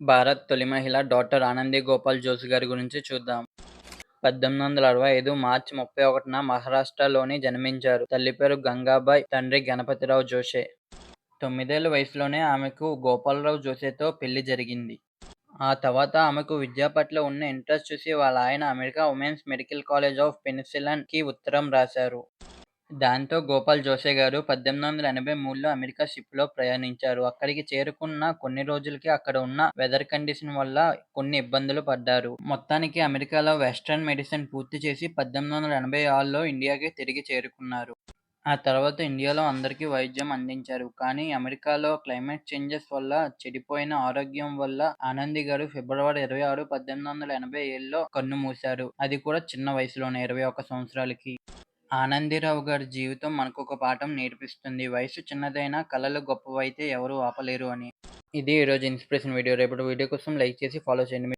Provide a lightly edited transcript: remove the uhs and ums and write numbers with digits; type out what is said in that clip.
భారత్ తొలి మహిళ డాక్టర్ ఆనంది గోపాల్ జోషి గారి గురించి చూద్దాం. 1865 మార్చి 31న మహారాష్ట్రలోని జన్మించారు. తల్లి పేరు గంగాబాయ్, తండ్రి గణపతిరావు జోషే. 9 ఏళ్ల వయసులోనే ఆమెకు గోపాలరావు జోషేతో పెళ్లి జరిగింది. ఆ తర్వాత ఆమెకు విద్య పట్ల ఉన్న ఇంట్రెస్ట్ చూసి వాళ్ళ ఆయన America women's medical college of penicillin కి ఉత్తరం రాశారు. దాంతో గోపాల్ జోషే గారు 1883లో అమెరికా షిప్‌లో ప్రయాణించారు. అక్కడికి చేరుకున్న కొన్ని రోజులకే అక్కడ ఉన్న వెదర్ కండిషన్ వల్ల కొన్ని ఇబ్బందులు పడ్డారు. మొత్తానికి అమెరికాలో వెస్టర్న్ మెడిసిన్ పూర్తి చేసి 1886లో ఇండియాకి తిరిగి చేరుకున్నారు. ఆ తర్వాత ఇండియాలో అందరికీ వైద్యం అందించారు. కానీ అమెరికాలో క్లైమేట్ చేంజెస్ వల్ల చెడిపోయిన ఆరోగ్యం వల్ల ఆనంది గారు ఫిబ్రవరి 26, 1887లో కన్నుమూశారు. అది కూడా చిన్న వయసులోనే 21 సంవత్సరాలకి. ఆనందీరావు గారి జీవితం మనకొక పాఠం నేర్పిస్తుంది. వయసు చిన్నదైనా కలలు గొప్పవైతే ఎవరూ ఆపలేరు అని. ఇది ఈరోజు ఇన్స్పిరేషన్ వీడియో. రేపటి వీడియో కోసం లైక్ చేసి ఫాలో చేయండి.